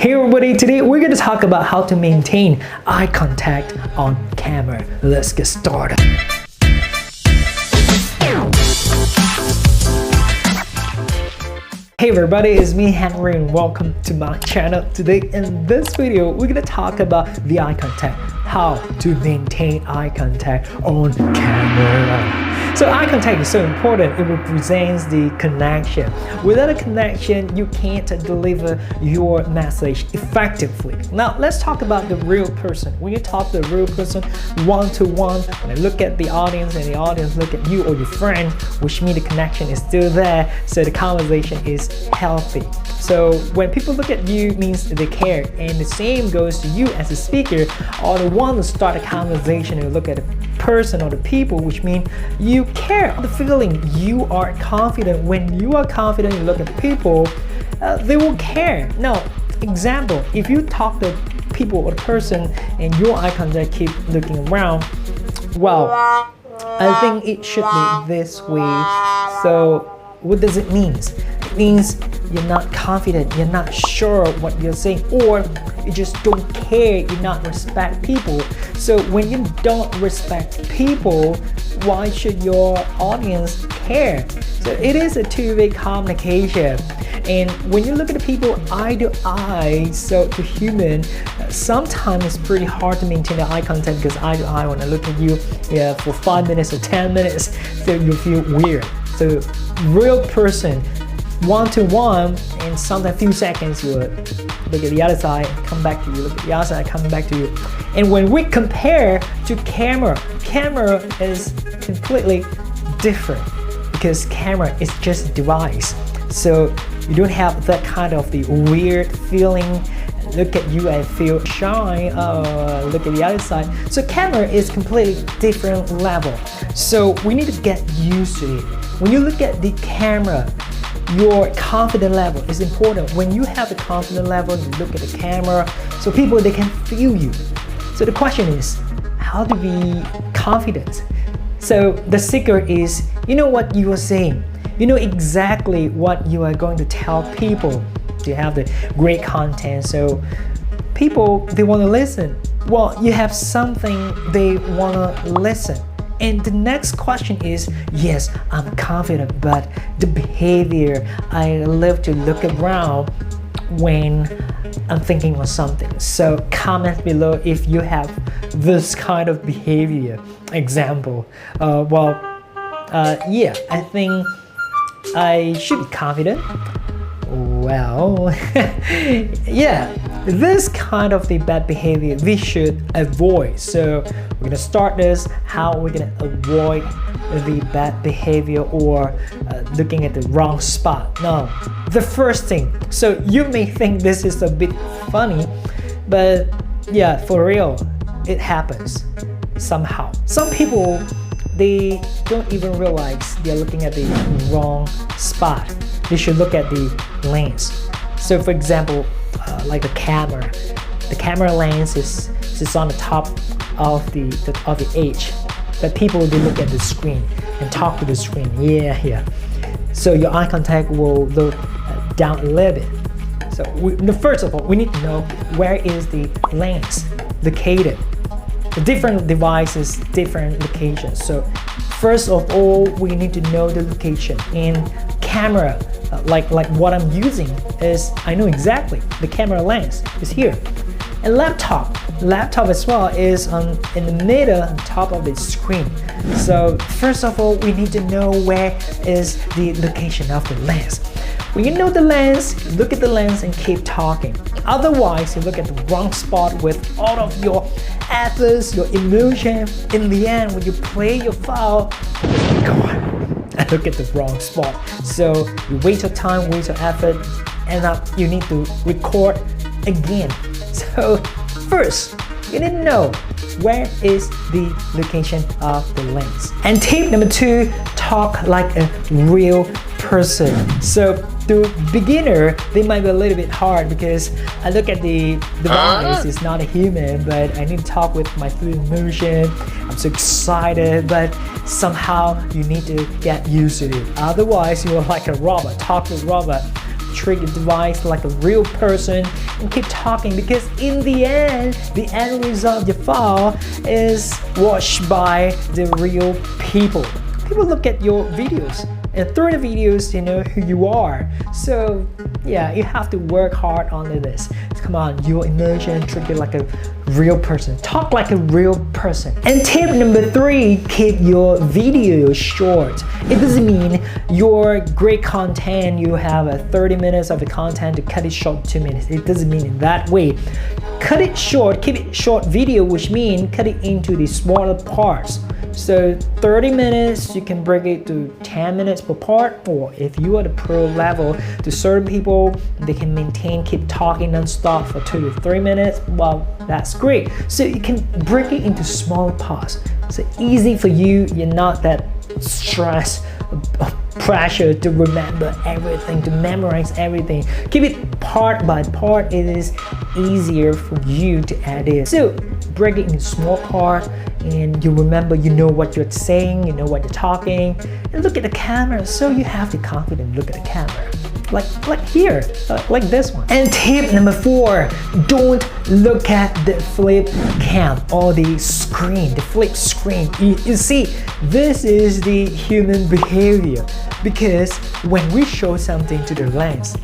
Hey everybody, today we're going to talk about how to maintain eye contact on camera. Let's get started. Hey everybody, it's me Henrrey and welcome to my channel. Today in this video, we're going to talk about the eye contact, how to maintain eye contact on camera. So eye contact is so important, it represents the connection. Without a connection, you can't deliver your message effectively. Now let's talk about the real person. When you talk to the real person one-to-one, when I look at the audience and the audience look at you or your friend, which means the connection is still there, so the conversation is healthy. So when people look at you, means they care, and the same goes to you as a speaker or the one to start a conversation and look at the person or the people, which means you care. The feeling you are confident. When you are confident, you look at people, they will care. Now, example, if you talk to people or the person and your eye contact keep looking around, well, I think it should be this way. So what does it mean? It means you're not confident, you're not sure what you're saying, or you just don't care, you're not respect people. So when you don't respect people, why should your audience care? So it is a two-way communication. And when you look at the people eye to eye, so to human, sometimes it's pretty hard to maintain the eye contact because eye to eye, when I look at you for 5 minutes or 10 minutes, so you feel weird. So real person, one-to-one, and sometimes a few seconds you look at the other side, come back to you, look at the other side, come back to you. And when we compare to camera is completely different because camera is just a device. So you don't have that kind of the weird feeling, look at you and feel shy, look at the other side. So camera is completely different level. So we need to get used to it. When you look at the camera, your confidence level is important. When you have the confidence level, you look at the camera, so people, they can feel you. So the question is, how to be confident? So the secret is, you know what you are saying. You know exactly what you are going to tell people to have the great content. So people, they want to listen. Well, you have something they want to listen. And the next question is, yes, I'm confident, but the behavior, I love to look around when I'm thinking of something. So comment below if you have this kind of behavior. Example, yeah, I think I should be confident. Well, yeah, this kind of the bad behavior we should avoid. So we're gonna start this, how we're gonna avoid the bad behavior or looking at the wrong spot. Now, the first thing, so you may think this is a bit funny, but yeah, for real, it happens somehow. Some people, they don't even realize they're looking at the wrong spot. They should look at the lens. So for example, like the camera lens is on the top of the edge. But people, they look at the screen and talk to the screen. Yeah. So your eye contact will look down a little bit. So first of all, we need to know where is the lens located. The different devices, different locations. So first of all, we need to know the location. In camera, like what I'm using is, I know exactly the camera lens is here. And laptop as well is in the middle on top of the screen. So first of all, we need to know where is the location of the lens. When you know the lens, look at the lens and keep talking. Otherwise, you look at the wrong spot with all of your efforts, your emotion. In the end, when you play your file, God, I look at the wrong spot. So you waste your time, waste your effort, end up you need to record again. So first, you need to know where is the location of the lens. And tip number 2, talk like a real person. So to beginner, they might be a little bit hard because I look at the device, it's not a human, but I need to talk with my full emotion. I'm so excited, but somehow you need to get used to it. Otherwise, you're like a robot, talk to a robot. treat your device like a real person and keep talking, because in the end result of your file is watched by the real people. People look at your videos, and through the videos they know who you are. So yeah, you have to work hard on this. Come on, your emotion, treat it like a real person. Talk like a real person. And tip number 3, keep your video short. It doesn't mean your great content, you have 30 minutes of the content to cut it short 2 minutes. It doesn't mean in that way. Cut it short, keep it short video, which means cut it into the smaller parts. So 30 minutes, you can break it to 10 minutes per part, or if you are the pro level, to certain people, they can keep talking non-stop for 2 to 3 minutes. Well, that's great. So you can break it into smaller parts. So easy for you, you're not that stressed, pressure to remember everything, to memorize everything. Keep it part by part, it is easier for you to add it. So break it into small part, and you remember, you know what you're saying, you know what you're talking, and look at the camera. So you have the confidence, look at the camera. Like here, like this one. And tip number 4, don't look at the flip cam or the screen, the flip screen. You see, this is the human behavior, because when we show something to the lens,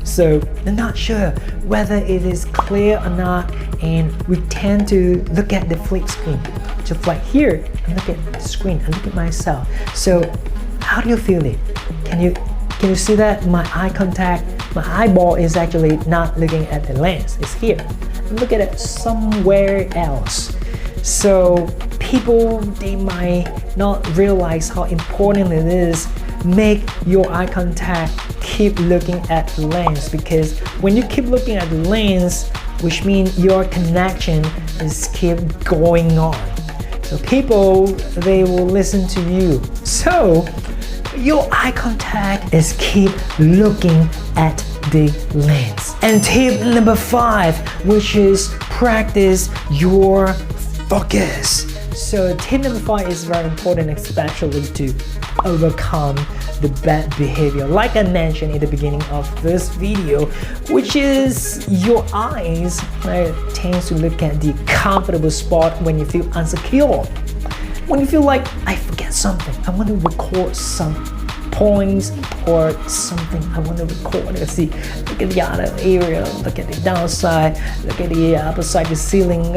so they're not sure whether it is clear or not, and we tend to look at the flip screen. Just like here, I look at the screen, I look at myself. So how do you feel it? Can you see that my eye contact, my eyeball is actually not looking at the lens, it's here. Look at it somewhere else. So people, they might not realize how important it is. Make your eye contact, keep looking at the lens, because when you keep looking at the lens, which means your connection is keep going on. So people, they will listen to you. So your eye contact is keep looking at the lens. And tip number 5, which is practice your focus. So tip number 5 is very important, especially to overcome the bad behavior, like I mentioned in the beginning of this video, which is your eyes tends to look at the comfortable spot when you feel insecure. When you feel like, I forget something, I want to record some points or something, I want to record. Let's see, look at the other area, look at the downside, look at the upside, the ceiling.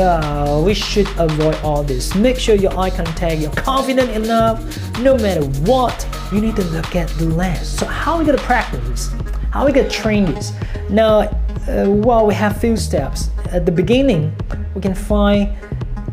We should avoid all this. Make sure your eye contact, you're confident enough, no matter what, you need to look at the lens. So how are we going to practice this? How are we going to train this? Now, well, we have few steps. At the beginning, we can find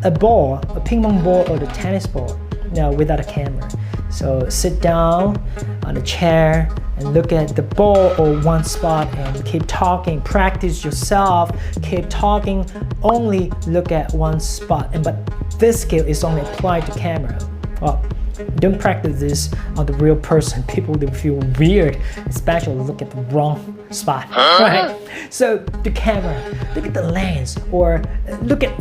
a ball, a ping pong ball or the tennis ball, now without a camera. So sit down on a chair and look at the ball or one spot and keep talking. Practice yourself, keep talking, only look at one spot. But this skill is only applied to camera. Well, don't practice this on the real person. People will feel weird, especially look at the wrong spot, right? So the camera, look at the lens, or look at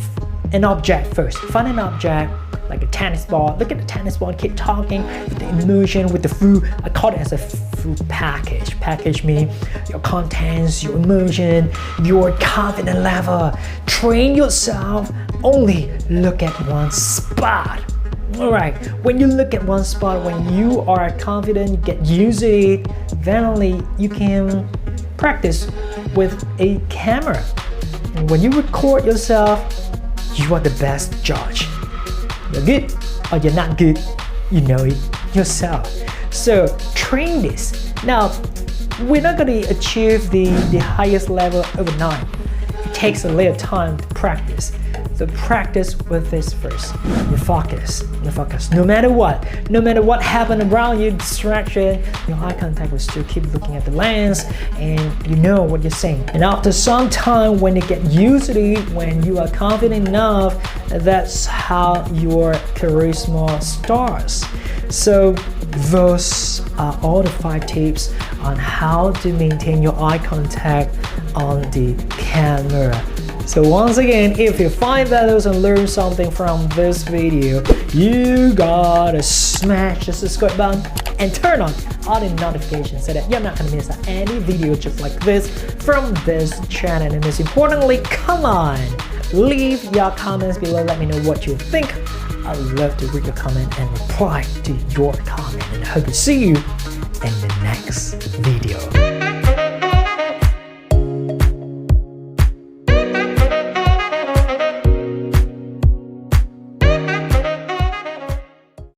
an object first. Find an object like a tennis ball. Look at the tennis ball and keep talking with the emotion, with the full, I call it as a full package. Package means your contents, your emotion, your confidence level. Train yourself, only look at one spot. Alright, when you look at one spot, when you are confident, you get used to it, then only you can practice with a camera. And when you record yourself, you are the best judge. You're good or you're not good, you know it yourself. So train this. Now, we're not going to achieve the highest level overnight. It takes a little time to practice. So practice with this first. You focus. No matter what happened around you, distraction, your eye contact will still keep looking at the lens, and you know what you're saying. And after some time, when you get used to it, when you are confident enough, that's how your charisma starts. So those are all the 5 tips on how to maintain your eye contact on the camera. So once again, if you find values and learn something from this video, you gotta smash the subscribe button and turn on all the notifications so that you're not gonna miss out any video just like this from this channel. And most importantly, come on, leave your comments below. Let me know what you think. I love to read your comment and reply to your comment. And I hope to see you in the next video.